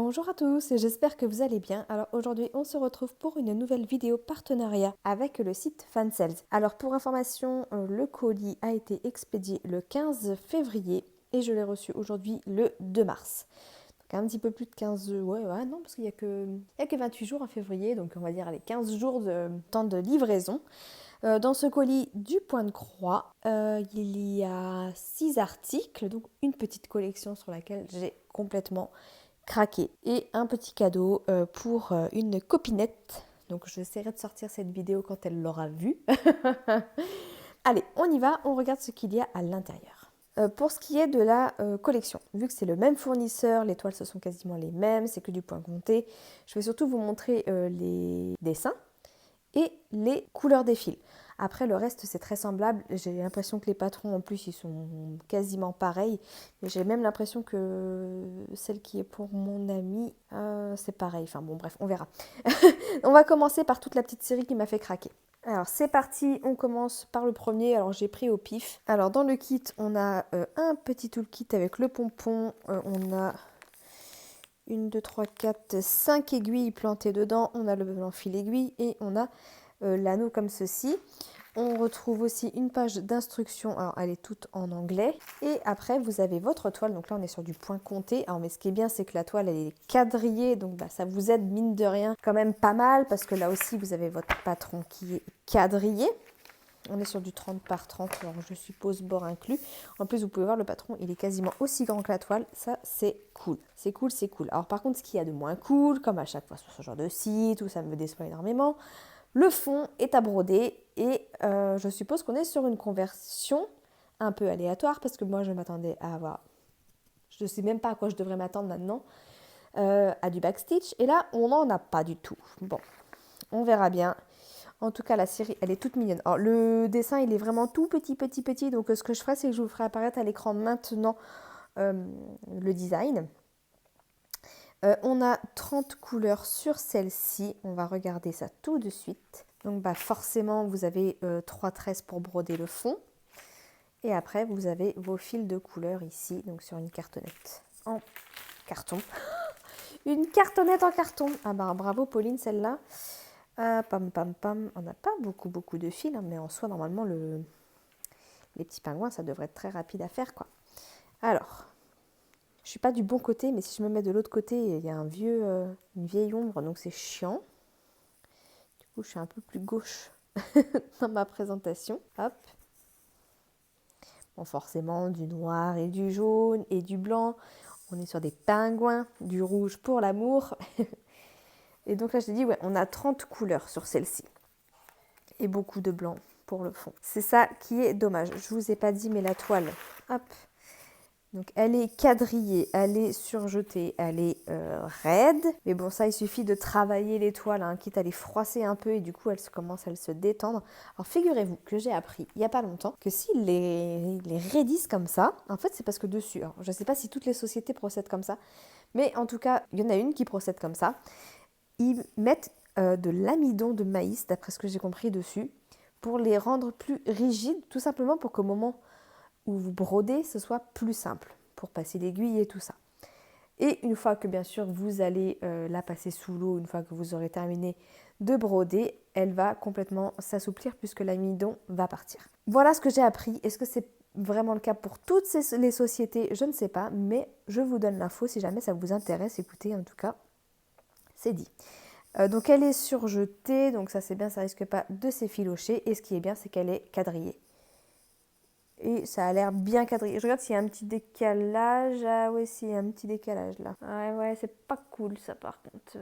Bonjour à tous et j'espère que vous allez bien. Alors aujourd'hui on se retrouve pour une nouvelle vidéo partenariat avec le site Fansales. Alors pour information, le colis a été expédié le 15 février et je l'ai reçu aujourd'hui le 2 mars. Donc un petit peu plus de 15 jours, ouais non parce qu'il n'y a que 28 jours en février, donc on va dire les 15 jours de temps de livraison. Dans ce colis du Point de Croix, il y a 6 articles, donc une petite collection sur laquelle j'ai complètement craqué. Et un petit cadeau pour une copinette. Donc j'essaierai de sortir cette vidéo quand elle l'aura vue. Allez, on y va, on regarde ce qu'il y a à l'intérieur. Pour ce qui est de la collection, vu que c'est le même fournisseur, les toiles ce sont quasiment les mêmes, c'est que du point compté, je vais surtout vous montrer les dessins et les couleurs des fils. Après, le reste, c'est très semblable. J'ai l'impression que les patrons, en plus, ils sont quasiment pareils. Mais j'ai même l'impression que celle qui est pour mon ami, c'est pareil. Enfin bon, bref, on verra. On va commencer par toute la petite série qui m'a fait craquer. Alors, c'est parti. On commence par le premier. Alors, j'ai pris au pif. Alors, dans le kit, on a un petit toolkit avec le pompon. On a 1, 2, 3, 4, 5 aiguilles plantées dedans. On a le fil aiguille et on a l'anneau comme ceci. On retrouve aussi une page d'instruction, alors elle est toute en anglais. Et après, vous avez votre toile, donc là on est sur du point compté. Alors mais ce qui est bien, c'est que la toile elle est quadrillée, donc ça vous aide mine de rien quand même pas mal, parce que là aussi vous avez votre patron qui est quadrillé. On est sur du 30 par 30, alors je suppose bord inclus. En plus, vous pouvez voir le patron, il est quasiment aussi grand que la toile. Ça, c'est cool. C'est cool, c'est cool. Alors par contre, ce qu'il y a de moins cool, comme à chaque fois sur ce genre de site, où ça me déçoit énormément, le fond est à broder et je suppose qu'on est sur une conversion un peu aléatoire parce que moi je m'attendais à avoir, je ne sais même pas à quoi je devrais m'attendre maintenant, à du backstitch et là on n'en a pas du tout. Bon, on verra bien. En tout cas la série elle est toute mignonne. Alors, le dessin il est vraiment tout petit donc ce que je ferai c'est que je vous ferai apparaître à l'écran maintenant le design. On a 30 couleurs sur celle-ci. On va regarder ça tout de suite. Donc forcément, vous avez 3 tresses pour broder le fond. Et après, vous avez vos fils de couleurs ici, donc sur une cartonnette en carton. Une cartonnette en carton. Ah bah bravo Pauline, celle-là. Pam pam pam. On n'a pas beaucoup de fils, hein, mais en soi, normalement, les petits pingouins, ça devrait être très rapide à faire, quoi. Alors... Je suis pas du bon côté, mais si je me mets de l'autre côté, il y a une vieille ombre, donc c'est chiant. Du coup, je suis un peu plus gauche dans ma présentation. Hop. Bon, forcément, du noir et du jaune et du blanc. On est sur des pingouins, du rouge pour l'amour. Et donc là, je t'ai dit, ouais, on a 30 couleurs sur celle-ci. Et beaucoup de blanc pour le fond. C'est ça qui est dommage. Je vous ai pas dit, mais la toile, hop. Donc elle est quadrillée, elle est surjetée, elle est raide. Mais bon, ça, il suffit de travailler les toiles, hein, quitte à les froisser un peu et du coup, elles commencent à se détendre. Alors figurez-vous que j'ai appris il n'y a pas longtemps que s'ils les raidissent comme ça, en fait, c'est parce que dessus, alors, je ne sais pas si toutes les sociétés procèdent comme ça, mais en tout cas, il y en a une qui procède comme ça. Ils mettent de l'amidon de maïs, d'après ce que j'ai compris dessus, pour les rendre plus rigides, tout simplement pour qu'au moment où vous brodez, ce soit plus simple pour passer l'aiguille et tout ça. Et une fois que bien sûr vous allez la passer sous l'eau, une fois que vous aurez terminé de broder, elle va complètement s'assouplir puisque l'amidon va partir. Voilà ce que j'ai appris. Est-ce que c'est vraiment le cas pour toutes les sociétés? Je ne sais pas, mais je vous donne l'info si jamais ça vous intéresse. Écoutez, en tout cas, c'est dit. Donc elle est surjetée, donc ça c'est bien, ça risque pas de s'effilocher. Et ce qui est bien, c'est qu'elle est quadrillée. Et ça a l'air bien quadrillé. Je regarde s'il y a un petit décalage. Ah ouais, s'il y a un petit décalage là. Ouais, c'est pas cool ça par contre.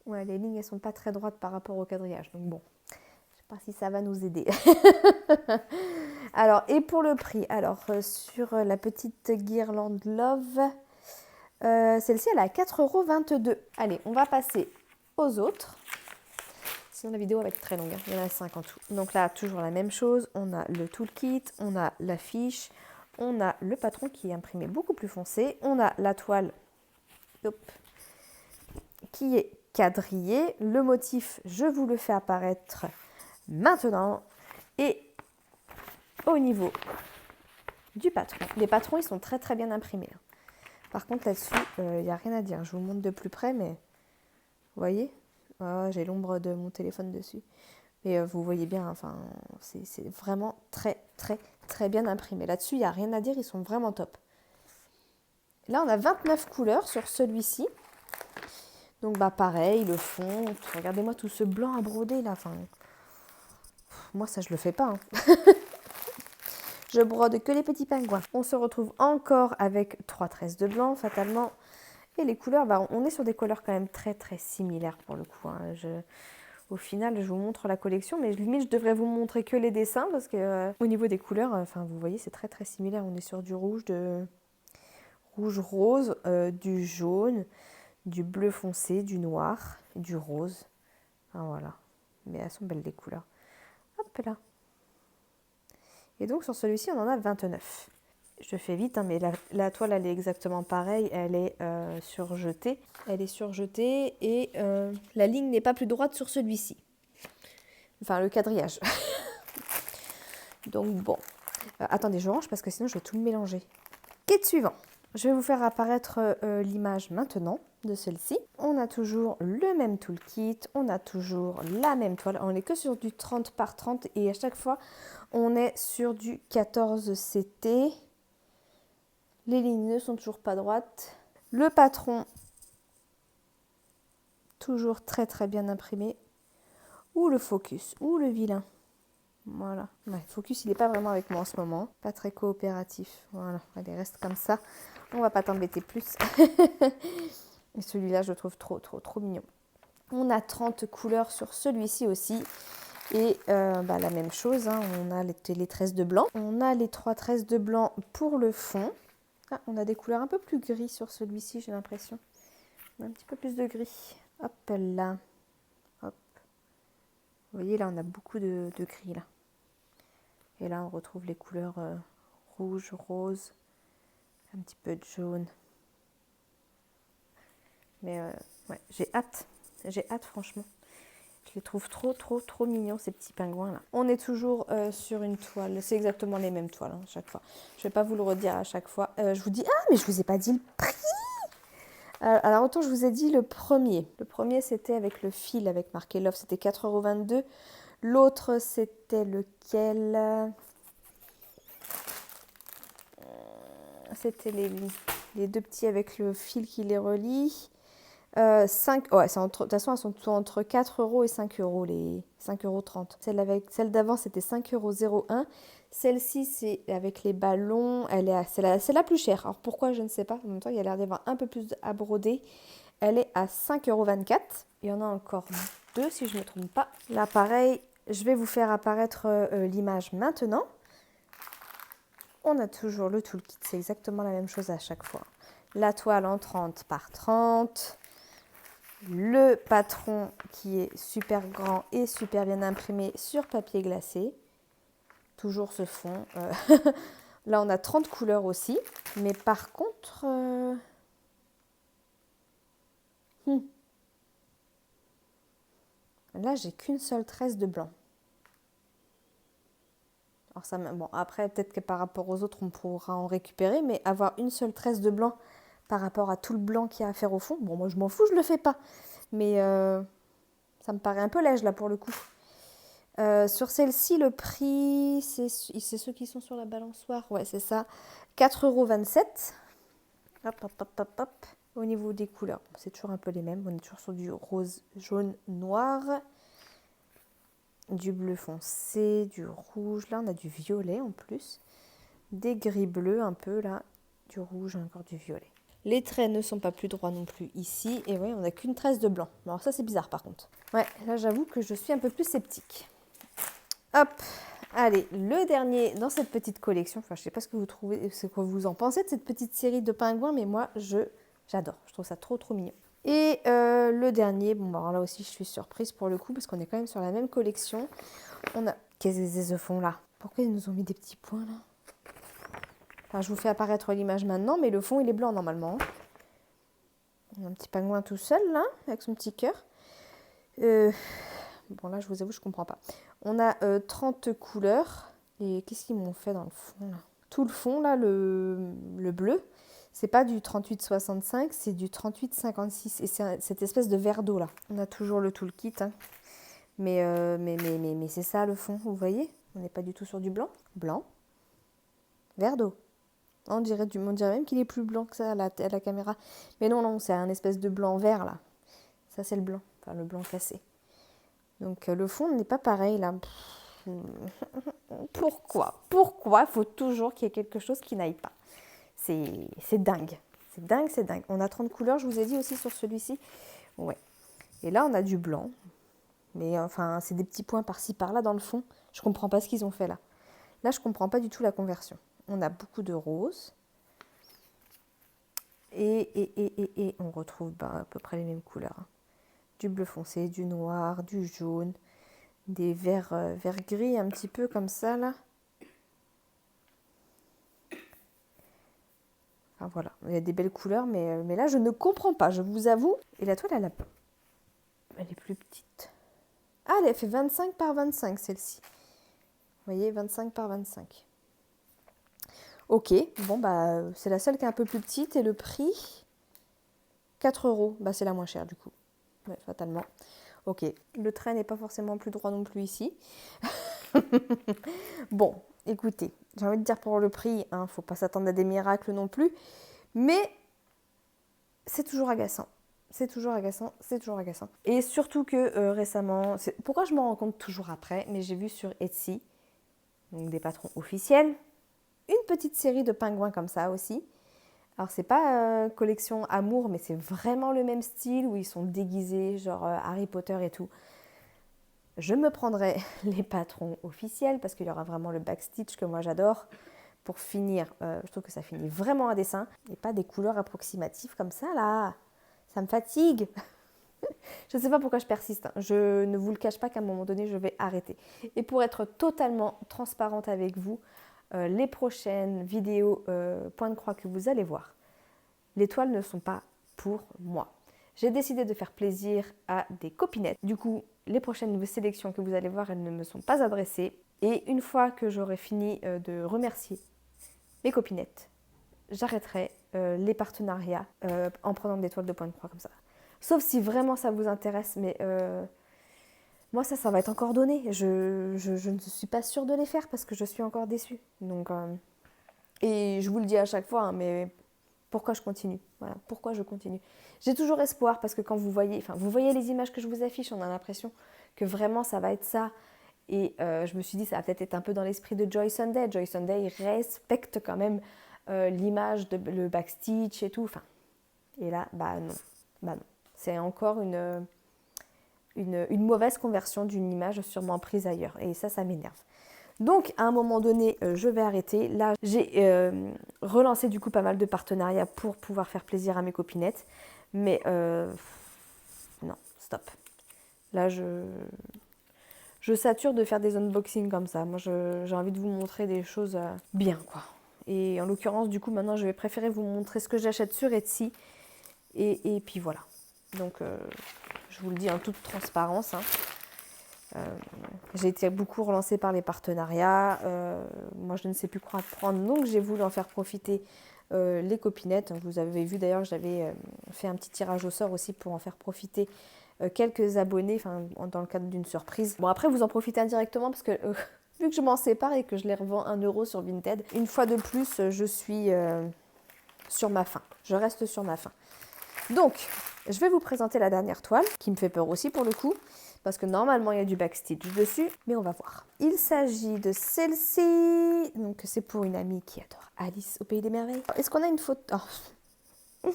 Ouais, les lignes elles sont pas très droites par rapport au quadrillage. Donc bon, je sais pas si ça va nous aider. Alors, et pour le prix, alors sur la petite guirlande Love, celle-ci elle est à 4,22 €. Allez, on va passer aux autres. Sinon la vidéo va être très longue, hein. Il y en a 5 en tout. Donc là, toujours la même chose. On a le toolkit, on a l'affiche, on a le patron qui est imprimé beaucoup plus foncé. On a la toile qui est quadrillée. Le motif, je vous le fais apparaître maintenant. Et au niveau du patron, les patrons, ils sont très très bien imprimés. Par contre, là-dessus, il n'y a rien à dire. Je vous montre de plus près, mais vous voyez, j'ai l'ombre de mon téléphone dessus. Mais vous voyez bien, enfin, c'est vraiment très, très, très bien imprimé. Là-dessus, il n'y a rien à dire, ils sont vraiment top. Là, on a 29 couleurs sur celui-ci. Donc, bah pareil, le fond. Regardez-moi tout ce blanc à broder, là. Enfin, moi, ça, je le fais pas. Hein. Je brode que les petits pingouins. On se retrouve encore avec 3 tresses de blanc, fatalement. Et les couleurs, bah, on est sur des couleurs quand même très, très similaires pour le coup. Hein. Au final, je vous montre la collection, mais limite, je devrais vous montrer que les dessins parce que au niveau des couleurs, enfin, vous voyez, c'est très, très similaire. On est sur du rouge, rouge-rose, du jaune, du bleu foncé, du noir, du rose. Ah, voilà. Mais elles sont belles les couleurs. Hop là. Et donc, sur celui-ci, on en a 29. Je fais vite, hein, mais la toile, elle est exactement pareille. Elle est surjetée. Elle est surjetée et la ligne n'est pas plus droite sur celui-ci. Enfin, le quadrillage. Donc, bon. Attendez, je range parce que sinon, je vais tout me mélanger. Quête suivant. Je vais vous faire apparaître l'image maintenant de celle-ci. On a toujours le même toolkit, on a toujours la même toile. On n'est que sur du 30 par 30 et à chaque fois, on est sur du 14 CT. Les lignes ne sont toujours pas droites. Le patron, toujours très très bien imprimé. Ou le focus, ou le vilain. Voilà. Ouais, focus, il n'est pas vraiment avec moi en ce moment. Pas très coopératif. Voilà, allez, reste comme ça. On va pas t'embêter plus. Et celui-là, je le trouve trop, trop, trop mignon. On a 30 couleurs sur celui-ci aussi. Et bah, la même chose, hein, on a les tresses de blanc. On a les 3 tresses de blanc pour le fond. Ah, on a des couleurs un peu plus gris sur celui-ci, j'ai l'impression. On a un petit peu plus de gris. Hop là. Hop. Vous voyez, là, on a beaucoup de gris, là. Et là, on retrouve les couleurs rouge, rose, un petit peu de jaune. Mais ouais, j'ai hâte. J'ai hâte, franchement. Je les trouve trop, trop, trop mignons, ces petits pingouins-là. On est toujours sur une toile. C'est exactement les mêmes toiles, hein, à chaque fois. Je ne vais pas vous le redire à chaque fois. Je vous dis... Ah, mais je ne vous ai pas dit le prix. Alors, autant je vous ai dit le premier. Le premier, c'était avec le fil, avec marqué Love. C'était 4,22 €. L'autre, c'était lequel? C'était les deux petits avec le fil qui les relie. 5, ouais, de toute façon, elles sont entre 4 € et 5 €, les 5,30 €. Celle d'avant, c'était 5,01 €. Celle-ci, c'est avec les ballons. C'est la plus chère. Alors pourquoi, je ne sais pas. En même temps, il y a l'air d'avoir un peu plus à broder. Elle est à 5,24 €. Il y en a encore deux, si je ne me trompe pas. Là, pareil, je vais vous faire apparaître l'image maintenant. On a toujours le toolkit. C'est exactement la même chose à chaque fois. La toile en 30 par 30. Le patron qui est super grand et super bien imprimé sur papier glacé. Toujours ce fond. Là, on a 30 couleurs aussi. Mais par contre... Là, j'ai qu'une seule tresse de blanc. Alors ça, bon, après, peut-être que par rapport aux autres, on pourra en récupérer. Mais avoir une seule tresse de blanc par rapport à tout le blanc qu'il y a à faire au fond, bon, moi, je m'en fous, je le fais pas. Mais ça me paraît un peu léger, là, pour le coup. Sur celle-ci, le prix, c'est ceux qui sont sur la balançoire. Ouais, c'est ça. 4,27 €. Hop, hop, hop, hop, hop. Au niveau des couleurs, c'est toujours un peu les mêmes. On est toujours sur du rose, jaune, noir. Du bleu foncé, du rouge. Là, on a du violet en plus. Des gris bleus un peu, là. Du rouge, encore du violet. Les traits ne sont pas plus droits non plus ici. Et oui, on n'a qu'une tresse de blanc. Alors ça, c'est bizarre par contre. Ouais, là, j'avoue que je suis un peu plus sceptique. Hop, allez, le dernier dans cette petite collection. Enfin, je ne sais pas ce que vous trouvez, ce que vous en pensez de cette petite série de pingouins, mais moi, j'adore. Je trouve ça trop, trop mignon. Et le dernier, bon, alors là aussi, je suis surprise pour le coup, parce qu'on est quand même sur la même collection. On a... Qu'est-ce que c'est ce fond-là? Pourquoi ils nous ont mis des petits points, là? Enfin, je vous fais apparaître l'image maintenant, mais le fond, il est blanc, normalement. On a un petit pingouin tout seul, là, avec son petit cœur. Bon, là, je vous avoue, je comprends pas. On a 30 couleurs. Et qu'est-ce qu'ils m'ont fait dans le fond, là? Tout le fond, là, le bleu, C'est pas du 38,65, c'est du 38,56. Et c'est cette espèce de verre d'eau là. On a toujours le toolkit, hein. Mais c'est ça le fond, vous voyez? On n'est pas du tout sur du blanc. Blanc, verre d'eau. On dirait même qu'il est plus blanc que ça à la caméra. Mais non, non, c'est un espèce de blanc vert là. Ça c'est le blanc, enfin le blanc cassé. Donc le fond n'est pas pareil là. Pourquoi il faut toujours qu'il y ait quelque chose qui n'aille pas? C'est dingue. C'est dingue, c'est dingue. On a 30 couleurs, je vous ai dit aussi sur celui-ci. Ouais. Et là, on a du blanc. Mais enfin, c'est des petits points par-ci, par-là dans le fond. Je comprends pas ce qu'ils ont fait là. Là, je comprends pas du tout la conversion. On a beaucoup de roses. Et on retrouve à peu près les mêmes couleurs, hein. Du bleu foncé, du noir, du jaune, des verts gris un petit peu comme ça là. Enfin voilà, il y a des belles couleurs, mais là je ne comprends pas, je vous avoue. Et la toile, elle est plus petite. Ah, elle fait 25 par 25 celle-ci. Vous voyez, 25 par 25. Ok, bon bah c'est la seule qui est un peu plus petite et le prix 4 €. Bah c'est la moins chère du coup. Ouais, fatalement. Ok, le trait n'est pas forcément plus droit non plus ici. Bon, écoutez, j'ai envie de dire pour le prix, hein, faut pas s'attendre à des miracles non plus, mais c'est toujours agaçant. C'est toujours agaçant, c'est toujours agaçant. Et surtout que récemment, pourquoi je m'en rends compte toujours après, mais j'ai vu sur Etsy, donc des patrons officiels, une petite série de pingouins comme ça aussi. Alors c'est pas collection amour, mais c'est vraiment le même style où ils sont déguisés, genre Harry Potter et tout. Je me prendrai les patrons officiels parce qu'il y aura vraiment le backstitch que moi j'adore. Pour finir, je trouve que ça finit vraiment un dessin et pas des couleurs approximatives comme ça là. Ça me fatigue. Je ne sais pas pourquoi je persiste, hein. Je ne vous le cache pas qu'à un moment donné, je vais arrêter. Et pour être totalement transparente avec vous, les prochaines vidéos point de croix que vous allez voir, les toiles ne sont pas pour moi. J'ai décidé de faire plaisir à des copinettes. Du coup, les prochaines sélections que vous allez voir, elles ne me sont pas adressées. Et une fois que j'aurai fini de remercier mes copinettes, j'arrêterai les partenariats en prenant des toiles de point de croix comme ça. Sauf si vraiment ça vous intéresse, mais moi ça va être encore donné. Je ne suis pas sûre de les faire parce que je suis encore déçue. Donc, et je vous le dis à chaque fois, hein, mais pourquoi je continue? Voilà, pourquoi je continue? J'ai toujours espoir parce que quand vous voyez les images que je vous affiche, on a l'impression que vraiment ça va être ça. Et je me suis dit, ça va peut-être être un peu dans l'esprit de Joy Sunday. Joy Sunday, il respecte quand même l'image, le backstitch et tout. Enfin, et là, bah non. Bah non. C'est encore une mauvaise conversion d'une image sûrement prise ailleurs. Et ça m'énerve. Donc, à un moment donné, je vais arrêter. Là, j'ai relancé du coup pas mal de partenariats pour pouvoir faire plaisir à mes copinettes. Mais non, stop. Là, je sature de faire des unboxings comme ça. Moi, j'ai envie de vous montrer des choses bien, quoi. Et en l'occurrence, du coup, maintenant, je vais préférer vous montrer ce que j'achète sur Etsy. Et puis voilà. Donc, je vous le dis en toute transparence, hein. J'ai été beaucoup relancée par les partenariats. Moi, je ne sais plus quoi prendre, donc j'ai voulu en faire profiter les copinettes. Vous avez vu d'ailleurs que j'avais fait un petit tirage au sort aussi pour en faire profiter quelques abonnés, dans le cadre d'une surprise. Bon, après, vous en profitez indirectement parce que vu que je m'en sépare et que je les revends 1 € sur Vinted, une fois de plus, je suis sur ma faim. Je reste sur ma faim. Donc, je vais vous présenter la dernière toile, qui me fait peur aussi pour le coup, parce que normalement il y a du backstitch dessus, mais on va voir. Il s'agit de celle-ci, donc c'est pour une amie qui adore Alice au Pays des Merveilles. Est-ce qu'on a une photo? Oh.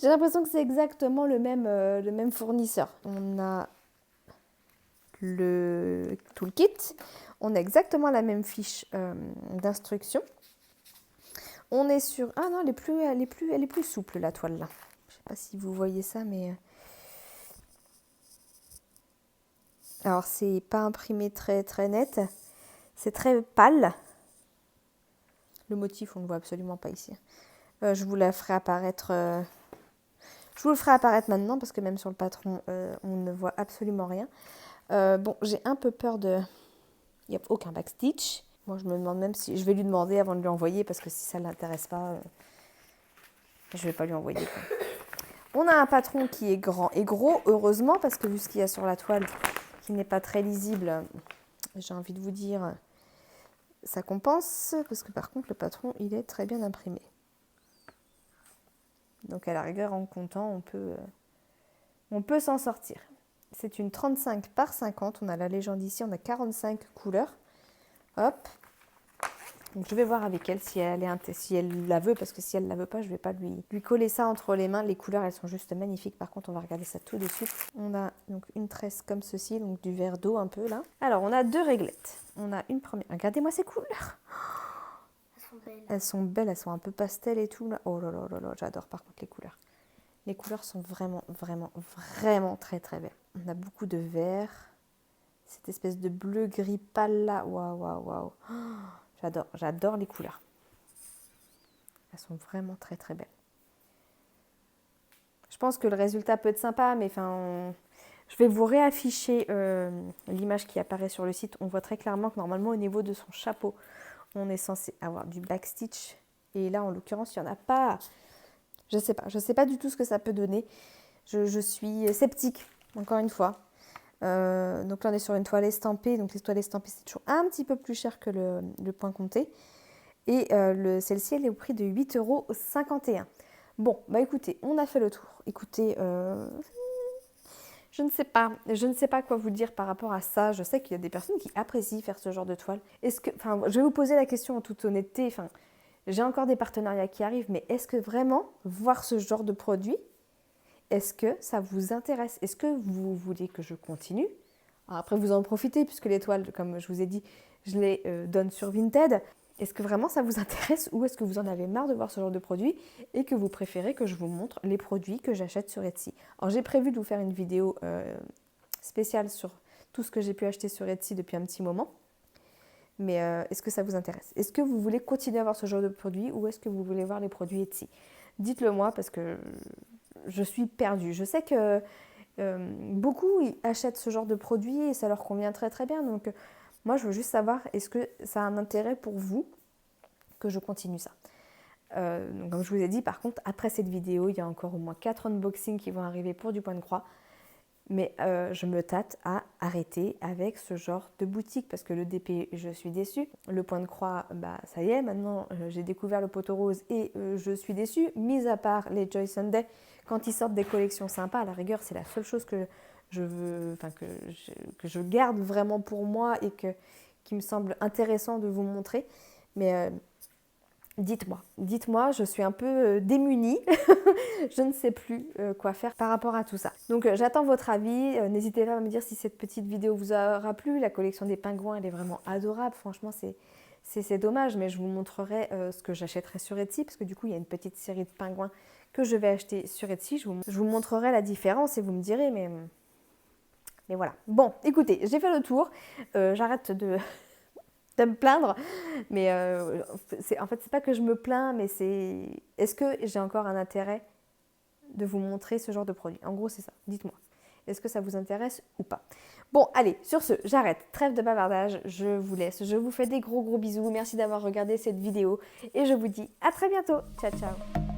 J'ai l'impression que c'est exactement le même fournisseur. On a le toolkit, on a exactement la même fiche d'instruction. On est sur... Ah non, elle est plus souple la toile là. Je sais pas si vous voyez ça, mais... Alors, c'est pas imprimé très très net. C'est très pâle. Le motif, on ne le voit absolument pas ici. Je vous la ferai apparaître... Je vous le ferai apparaître maintenant parce que même sur le patron, on ne voit absolument rien. Bon, j'ai un peu peur de... Il n'y a aucun backstitch. Moi, je me demande même si... Je vais lui demander avant de lui envoyer parce que si ça ne l'intéresse pas... Je vais pas lui envoyer des points. On a un patron qui est grand et gros, heureusement, parce que vu ce qu'il y a sur la toile, qui n'est pas très lisible, j'ai envie de vous dire, ça compense, parce que par contre, le patron, il est très bien imprimé. Donc à la rigueur, en comptant, on peut s'en sortir. C'est une 35 par 50, on a la légende ici, on a 45 couleurs. Hop. Donc je vais voir avec elle si elle la veut, parce que si elle la veut pas, je vais pas lui coller ça entre les mains. Les couleurs, elles sont juste magnifiques. Par contre, on va regarder ça tout de suite. On a donc une tresse comme ceci, donc du verre d'eau un peu là. Alors, on a 2 réglettes. On a une première. Regardez-moi ces couleurs. Elles sont belles, elles sont un peu pastel et tout là. Oh là là là là, j'adore par contre les couleurs. Les couleurs sont vraiment, vraiment, vraiment très très belles. On a beaucoup de vert. Cette espèce de bleu gris pâle là. Waouh, waouh, waouh. J'adore les couleurs. Elles sont vraiment très très belles. Je pense que le résultat peut être sympa, mais enfin, je vais vous réafficher l'image qui apparaît sur le site. On voit très clairement que normalement au niveau de son chapeau, on est censé avoir du backstitch. Et là, en l'occurrence, il n'y en a pas. Je sais pas du tout ce que ça peut donner. Je suis sceptique, encore une fois. Donc là, on est sur une toile estampée. Donc les toiles estampées, c'est toujours un petit peu plus cher que le point compté. Et celle-ci, elle est au prix de 8,51 €. Bon, bah écoutez, on a fait le tour. Écoutez, je ne sais pas quoi vous dire par rapport à ça. Je sais qu'il y a des personnes qui apprécient faire ce genre de toile. Je vais vous poser la question en toute honnêteté. Enfin, j'ai encore des partenariats qui arrivent, mais est-ce que vraiment voir ce genre de produit, est-ce que ça vous intéresse? Est-ce que vous voulez que je continue? Alors après, vous en profitez puisque les toiles, comme je vous ai dit, je les donne sur Vinted. Est-ce que vraiment ça vous intéresse ou est-ce que vous en avez marre de voir ce genre de produit et que vous préférez que je vous montre les produits que j'achète sur Etsy? Alors j'ai prévu de vous faire une vidéo spéciale sur tout ce que j'ai pu acheter sur Etsy depuis un petit moment. Mais est-ce que ça vous intéresse? Est-ce que vous voulez continuer à voir ce genre de produit ou est-ce que vous voulez voir les produits Etsy? Dites-le moi parce que je suis perdue. Je sais que beaucoup achètent ce genre de produit et ça leur convient très très bien. Donc moi, je veux juste savoir, est-ce que ça a un intérêt pour vous que je continue ça? Donc, comme je vous ai dit, par contre, après cette vidéo, il y a encore au moins 4 unboxings qui vont arriver pour du point de croix. Mais je me tâte à arrêter avec ce genre de boutique parce que le DP, je suis déçue. Le point de croix, bah ça y est, maintenant j'ai découvert le poteau rose et je suis déçue. Mis à part les Joy Sunday, quand ils sortent des collections sympas, à la rigueur, c'est la seule chose que je veux, enfin que je garde vraiment pour moi et qui me semble intéressant de vous montrer. Mais dites-moi, je suis un peu démunie, je ne sais plus quoi faire par rapport à tout ça. Donc j'attends votre avis, n'hésitez pas à me dire si cette petite vidéo vous aura plu. La collection des pingouins, elle est vraiment adorable, franchement c'est dommage, mais je vous montrerai ce que j'achèterai sur Etsy, parce que du coup il y a une petite série de pingouins que je vais acheter sur Etsy. Je vous montrerai la différence et vous me direz, mais voilà. Bon, écoutez, j'ai fait le tour, j'arrête de me plaindre, mais en fait c'est pas que je me plains, mais est-ce que j'ai encore un intérêt de vous montrer ce genre de produit? En gros c'est ça, dites-moi, est-ce que ça vous intéresse ou pas? Bon allez, sur ce, j'arrête, trêve de bavardage, je vous laisse, je vous fais des gros bisous, merci d'avoir regardé cette vidéo et je vous dis à très bientôt, ciao ciao.